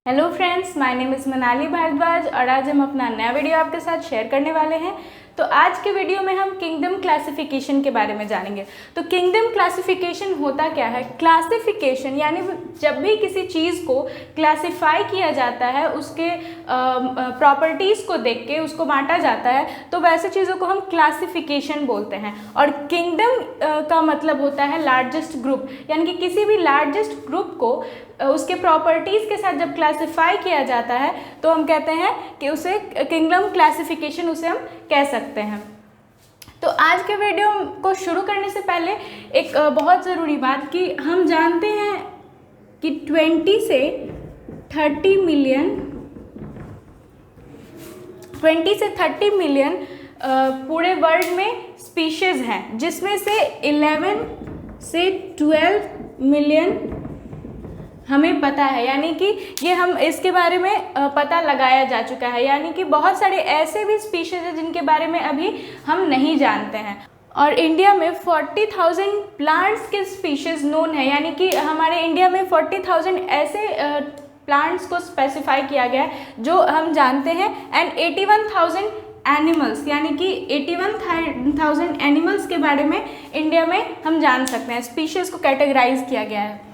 Hello friends, my name is Manali Bhardwaj और आज हम अपना नया वीडियो आपके साथ शेयर करने वाले हैं। तो आज के वीडियो में हम किंगडम क्लासिफिकेशन के बारे में जानेंगे। तो किंगडम क्लासिफिकेशन होता क्या है? क्लासिफिकेशन यानी जब भी किसी चीज़ को क्लासिफाई किया जाता है, उसके प्रॉपर्टीज़ को देख के उसको बांटा जाता है, तो वैसे चीज़ों को हम क्लासिफिकेशन बोलते हैं। और किंगडम का मतलब होता है लार्जेस्ट ग्रुप, यानी कि किसी भी लार्जेस्ट ग्रुप को उसके प्रॉपर्टीज़ के साथ जब क्लासिफाई किया जाता है तो हम कहते हैं कि उसे किंगडम क्लासिफिकेशन उसे हम कह सकते हैं। तो आज के वीडियो को शुरू करने से पहले एक बहुत ज़रूरी बात कि हम जानते हैं कि 20 से 30 मिलियन पूरे वर्ल्ड में स्पीशीज़ हैं, जिसमें से 11 से 12 मिलियन हमें पता है, यानी कि ये हम इसके बारे में पता लगाया जा चुका है। यानी कि बहुत सारे ऐसे भी स्पीशीज़ हैं जिनके बारे में अभी हम नहीं जानते हैं। और इंडिया में 40,000 प्लांट्स के स्पीशीज़ नोन है, यानी कि हमारे इंडिया में 40,000 ऐसे प्लांट्स को स्पेसिफाई किया गया है जो हम जानते हैं। एंड 81,000 एनिमल्स, यानी कि 81,000 एनिमल्स के बारे में इंडिया में हम जान सकते हैं। स्पीशीज़ को कैटेगराइज किया गया है।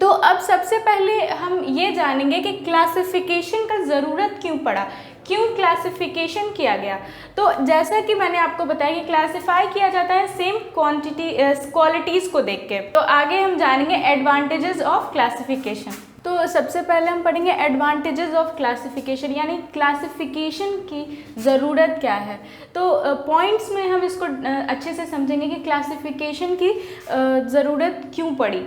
तो अब सबसे पहले हम ये जानेंगे कि क्लासिफिकेशन का ज़रूरत क्यों पड़ा, क्यों क्लासिफिकेशन किया गया। तो जैसा कि मैंने आपको बताया कि क्लासिफाई किया जाता है सेम क्वालिटीज़ को देख के। तो आगे हम जानेंगे एडवांटेजेस ऑफ क्लासिफिकेशन। तो सबसे पहले हम पढ़ेंगे एडवांटेजेस ऑफ क्लासिफिकेशन, यानी क्लासिफिकेशन की ज़रूरत क्या है। तो पॉइंट्स में हम इसको अच्छे से समझेंगे कि क्लासिफिकेशन की ज़रूरत क्यों पड़ी।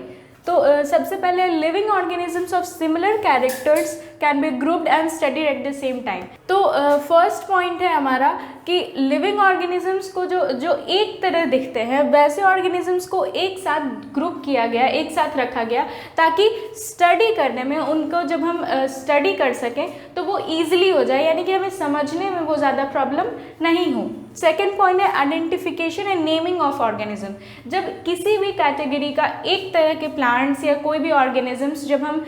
तो सबसे पहले living organisms of similar characters can be grouped and studied at the same time. तो फर्स्ट पॉइंट है हमारा कि लिविंग ऑर्गेनिजम्स को जो एक तरह दिखते हैं वैसे ऑर्गेनिजम्स को एक साथ ग्रुप किया गया, एक साथ रखा गया, ताकि स्टडी करने में उनको जब हम स्टडी कर सकें तो वो ईजिली हो जाए, यानी कि हमें समझने में वो ज़्यादा प्रॉब्लम नहीं हो। सेकेंड पॉइंट है identification and naming of organism. जब किसी भी कैटेगरी का एक तरह के प्लांट्स या कोई भी ऑर्गेनिजम्स जब हम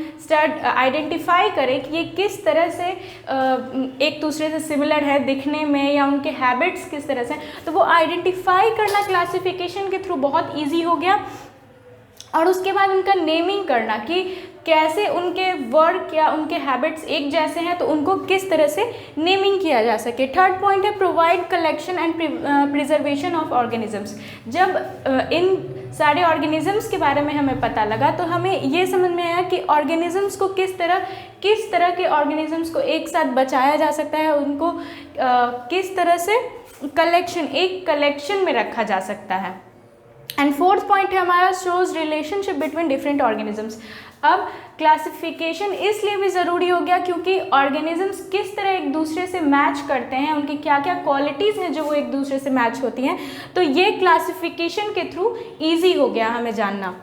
आइडेंटिफाई करें कि ये किस तरह से एक दूसरे से सिमिलर है दिखने में या उनके हैबिट्स किस तरह से, तो वो आइडेंटिफाई करना क्लासिफिकेशन के थ्रू बहुत ईजी हो गया। और उसके बाद उनका नेमिंग करना कि कैसे उनके वर्क या उनके हैबिट्स एक जैसे हैं तो उनको किस तरह से नेमिंग किया जा सके। थर्ड पॉइंट है provide collection and preservation of organisms. जब इन सारे ऑर्गेनिजम्स के बारे में हमें पता लगा तो हमें ये समझ में आया कि ऑर्गेनिजम्स को किस तरह के ऑर्गेनिजम्स को एक साथ बचाया जा सकता है, उनको किस तरह से एक कलेक्शन में रखा जा सकता है। एंड फोर्थ पॉइंट है हमारा shows relationship between different organisms. अब क्लासिफिकेशन इसलिए भी ज़रूरी हो गया क्योंकि ऑर्गेनिजम्स किस तरह एक दूसरे से मैच करते हैं, उनकी क्या क्या क्वालिटीज़ हैं जो वो एक दूसरे से मैच होती हैं, तो ये क्लासिफिकेशन के थ्रू ईजी हो गया हमें जानना।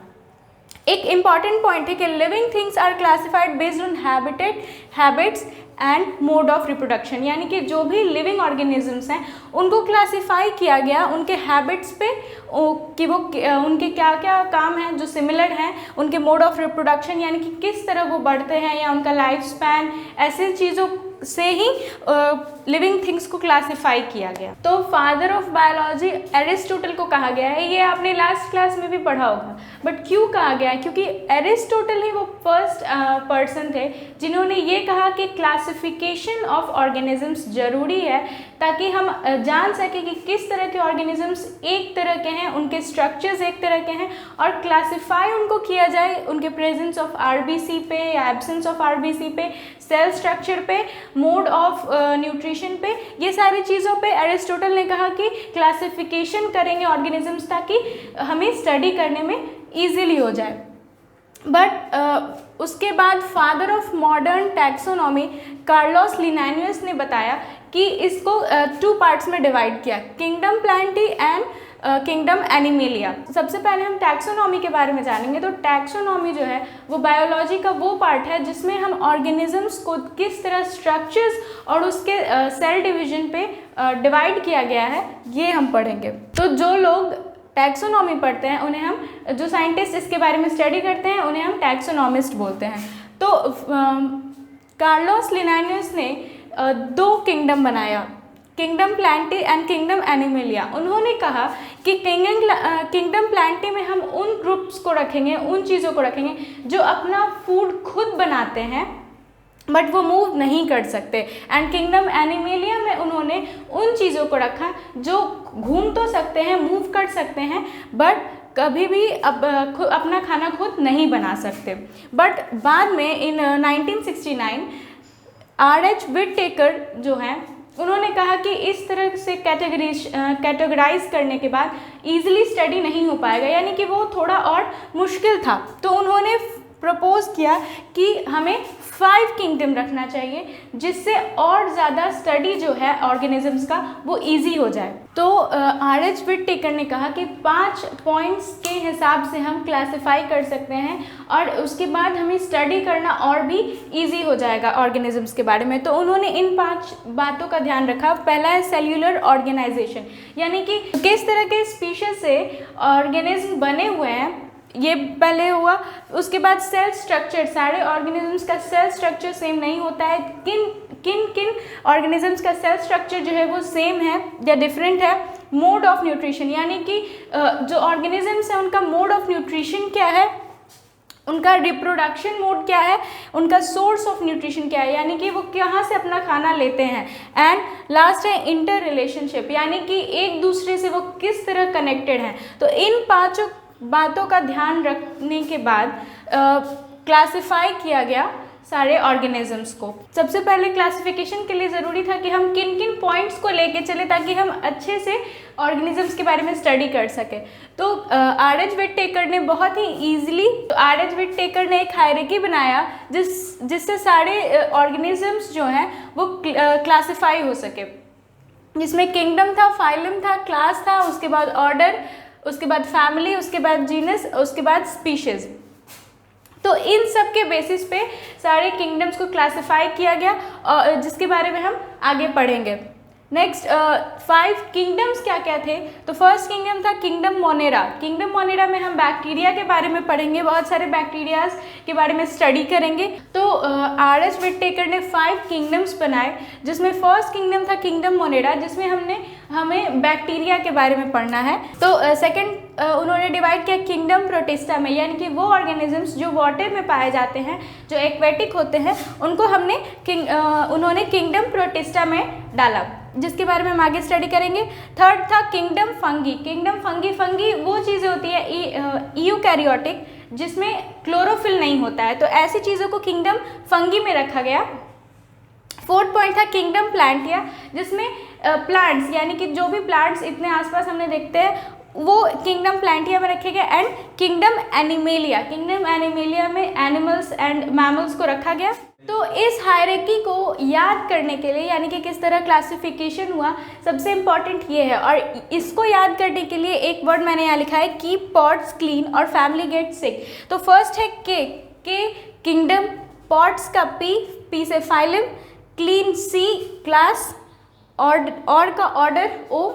एक इम्पॉर्टेंट पॉइंट है कि living things are classified based on habits and mode of reproduction, यानी कि जो भी लिविंग ऑर्गेनिजम्स हैं उनको क्लासिफाई किया गया उनके हैबिट्स पे कि वो उनके क्या क्या काम हैं जो सिमिलर हैं, उनके मोड ऑफ रिप्रोडक्शन यानी कि किस तरह वो बढ़ते हैं या उनका लाइफ स्पैन, ऐसे चीज़ों से ही लिविंग थिंग्स को क्लासिफाई किया गया। तो फादर ऑफ बायोलॉजी एरिस्टोटल को कहा गया है, ये आपने लास्ट क्लास में भी पढ़ा होगा। बट क्यों कहा गया है? क्योंकि एरिस्टोटल ही वो फर्स्ट पर्सन थे जिन्होंने ये कहा कि क्लासिफिकेशन ऑफ ऑर्गेनिजम्स ज़रूरी है ताकि हम जान सकें कि किस तरह के ऑर्गेनिजम्स एक तरह के हैं, उनके स्ट्रक्चर्स एक तरह के हैं, और क्लासिफाई उनको किया जाए उनके प्रेजेंस ऑफ आरबीसी पे या एब्सेंस ऑफ आरबीसी पे, सेल स्ट्रक्चर पे, मोड ऑफ न्यूट्रिशन पे, ये सारी चीज़ों पे एरिस्टोटल ने कहा कि क्लासिफिकेशन करेंगे ऑर्गेनिजम्स ताकि हमें स्टडी करने में ईजिली हो जाए। बट उसके बाद father of modern taxonomy Carlos Linnaeus ने बताया कि इसको 2 पार्ट्स में डिवाइड किया, kingdom Plantae and kingdom Animalia. सबसे पहले हम टैक्सोनॉमी के बारे में जानेंगे। तो टैक्सोनॉमी जो है वो बायोलॉजी का वो पार्ट है जिसमें हम ऑर्गेनिजम्स को किस तरह स्ट्रक्चर्स और उसके सेल डिवीजन पे डिवाइड किया गया है ये हम पढ़ेंगे। तो जो लोग टैक्सोनॉमी पढ़ते हैं उन्हें हम, जो साइंटिस्ट इसके बारे में स्टडी करते हैं उन्हें हम टैक्सोनॉमिस्ट बोलते हैं। तो कार्लोस लिनानियस ने 2 किंगडम बनाया, kingdom Plantae and kingdom animalia. उन्होंने कहा कि किंगडम प्लांटी में हम उन ग्रुप्स को रखेंगे, उन चीज़ों को रखेंगे जो अपना फूड खुद बनाते हैं बट वो मूव नहीं कर सकते, एंड किंगडम एनिमेलिया में उन्होंने उन चीज़ों को रखा जो घूम तो सकते हैं, मूव कर सकते हैं, बट कभी भी अपना खाना खुद नहीं बना सकते। बट बाद में इन 1969 R.H. विटटेकर जो हैं उन्होंने कहा कि इस तरह से कैटेगराइज करने के बाद ईजिली स्टडी नहीं हो पाएगा, यानी कि वो थोड़ा और मुश्किल था। तो उन्होंने प्रपोज किया कि हमें 5 किंगडम रखना चाहिए, जिससे और ज़्यादा स्टडी जो है ऑर्गेनिजम्स का वो इजी हो जाए। तो R.H. विटटेकर ने कहा कि 5 पॉइंट्स के हिसाब से हम क्लासिफाई कर सकते हैं और उसके बाद हमें स्टडी करना और भी इजी हो जाएगा ऑर्गेनिजम्स के बारे में। तो उन्होंने इन 5 बातों का ध्यान रखा। पहला है सेल्यूलर ऑर्गेनाइजेशन, यानी कि किस तरह के स्पीशीज से ऑर्गेनिज्म बने हुए हैं, ये पहले हुआ। उसके बाद सेल स्ट्रक्चर, सारे ऑर्गेनिजम्स का सेल स्ट्रक्चर सेम नहीं होता है, किन ऑर्गेनिजम्स का सेल स्ट्रक्चर जो है वो सेम है या डिफरेंट है। मोड ऑफ न्यूट्रिशन, यानी कि जो ऑर्गेनिजम्स है उनका मोड ऑफ न्यूट्रिशन क्या है, उनका रिप्रोडक्शन मोड क्या है, उनका सोर्स ऑफ न्यूट्रिशन क्या है, यानी कि वो कहाँ से अपना खाना लेते हैं। एंड लास्ट है इंटर रिलेशनशिप, यानी कि एक दूसरे से वो किस तरह कनेक्टेड हैं। तो इन 5 बातों का ध्यान रखने के बाद क्लासिफाई किया गया सारे ऑर्गेनिजम्स को। सबसे पहले क्लासिफिकेशन के लिए ज़रूरी था कि हम किन किन पॉइंट्स को लेके चले ताकि हम अच्छे से ऑर्गेनिजम्स के बारे में स्टडी कर सकें। तो R.H. विटटेकर ने बहुत ही ईजिली R.H. विटटेकर ने एक हायरार्की बनाया जिससे सारे ऑर्गेनिजम्स जो हैं वो क्लासिफाई हो सके, जिसमें किंगडम था, फाइलम था, क्लास था, उसके बाद ऑर्डर, उसके बाद फैमिली, उसके बाद जीनस, उसके बाद स्पीशीज। तो इन सब के बेसिस पे सारे किंगडम्स को क्लासिफाई किया गया और जिसके बारे में हम आगे पढ़ेंगे। नेक्स्ट 5 किंगडम्स क्या क्या थे। तो फर्स्ट किंगडम था किंगडम मोनेरा। किंगडम मोनेरा में हम बैक्टीरिया के बारे में पढ़ेंगे, बहुत सारे बैक्टीरियाज के बारे में स्टडी करेंगे। तो R.H. विटटेकर ने 5 किंगडम्स बनाए, जिसमें फर्स्ट किंगडम था किंगडम मोनेरा, जिसमें हमें बैक्टीरिया के बारे में पढ़ना है। तो सेकंड उन्होंने डिवाइड किया किंगडम प्रोटिस्टा में, यानी कि वो ऑर्गेनिजम्स जो वाटर में पाए जाते हैं, जो एक्वेटिक होते हैं, उनको उन्होंने किंगडम प्रोटिस्टा में डाला, जिसके बारे में हम आगे स्टडी करेंगे। थर्ड था किंगडम फंगी। किंगडम फंगी वो चीज़ें होती है यूकैरियोटिक जिसमें क्लोरोफिल नहीं होता है, तो ऐसी चीज़ों को किंगडम फंगी में रखा गया। फोर्थ पॉइंट था किंगडम प्लांटिया, जिसमें प्लांट्स यानी कि जो भी प्लांट्स इतने आसपास हमने देखते हैं वो किंगडम प्लांटिया में रखे गए। And kingdom animalia, kingdom animalia में एनिमल्स एंड मैमल्स को रखा गया। तो इस हायरार्की को याद करने के लिए, यानी कि किस तरह क्लासिफिकेशन हुआ, सबसे इम्पॉर्टेंट ये है। और इसको याद करने के लिए एक वर्ड मैंने यहाँ लिखा है, कीप पॉट्स क्लीन और फैमिली गेट सिक। तो फर्स्ट है के किंगडम, पॉट्स का पी से फाइलम, क्लीन सी, क्लास, और का ऑर्डर ओ,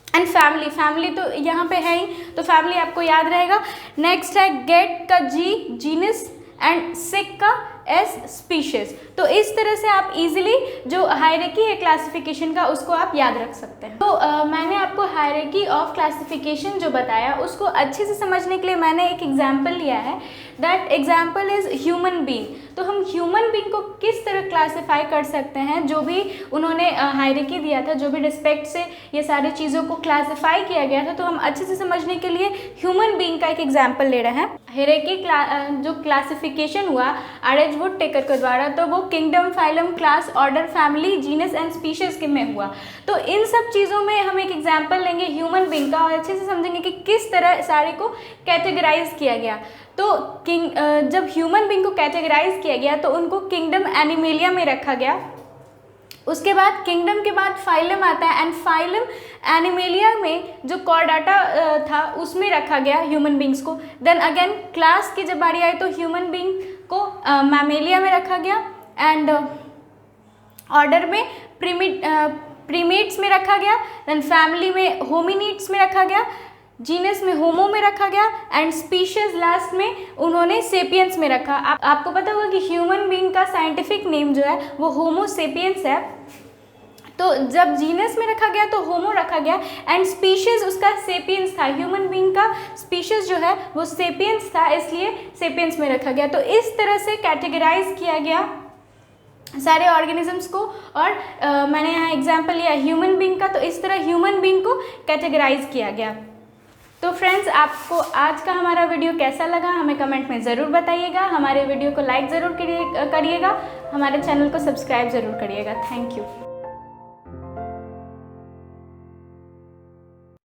एंड फैमिली तो यहाँ पे है ही, तो फैमिली आपको याद रहेगा। नेक्स्ट है गेट का जी, जीनस, एंड सिक का एस, स्पीशीज। तो इस तरह से आप इजीली जो हायरार्की है क्लासिफिकेशन का उसको आप याद रख सकते हैं। तो मैंने आपको हायरार्की ऑफ क्लासिफिकेशन जो बताया उसको अच्छे से समझने के लिए मैंने एक एग्जाम्पल लिया है। That example is human being. तो हम ह्यूमन बीइंग को किस तरह क्लासीफाई कर सकते हैं, जो भी उन्होंने हायरार्की दिया था, जो भी रिस्पेक्ट से ये सारी चीज़ों को क्लासीफाई किया गया था, तो हम अच्छे से समझने के लिए ह्यूमन बीइंग का एक एग्जाम्पल ले रहे हैं। हायरार्की जो क्लासिफिकेशन हुआ R.H. विटटेकर के द्वारा, तो वो kingdom, phylum, class, order, family, genus and species के में हुआ। तो इन सब चीज़ों में हम एक एग्जाम्पल लेंगे ह्यूमन बीइंग का और अच्छे से समझेंगे कि किस तरह सारे को कैटेगराइज किया गया। तो जब ह्यूमन बीइंग को कैटेगराइज किया गया तो उनको किंगडम एनिमेलिया में रखा गया। उसके बाद किंगडम के बाद फाइलम आता है, एंड फाइलम एनिमेलिया में जो कॉर्डाटा था उसमें रखा गया ह्यूमन बींग्स को। देन अगेन क्लास की जब बारी आई तो ह्यूमन बींग को मैमेलिया में रखा गया, एंड ऑर्डर में प्रीमेट्स में रखा गया। देन फैमिली में होमिनिड्स में रखा गया। जीनस में होमो में रखा गया एंड स्पीशीज लास्ट में उन्होंने सेपियंस में रखा। आपको पता होगा कि ह्यूमन बीइंग का साइंटिफिक नेम जो है वो होमो सेपियंस है। तो जब जीनस में रखा गया तो होमो रखा गया एंड स्पीशीज उसका सेपियंस था। ह्यूमन बीइंग का स्पीशीज जो है वो सेपियंस था, इसलिए सेपियंस में रखा गया। तो इस तरह से कैटेगराइज किया गया सारे ऑर्गेनिजम्स को। और मैंने यहाँ एग्जांपल लिया ह्यूमन बीइंग का, तो इस तरह ह्यूमन बीइंग को कैटेगराइज किया गया। तो फ्रेंड्स, आपको आज का हमारा वीडियो कैसा लगा हमें कमेंट में ज़रूर बताइएगा। हमारे वीडियो को लाइक ज़रूर करिएगा, हमारे चैनल को सब्सक्राइब ज़रूर करिएगा। Thank you.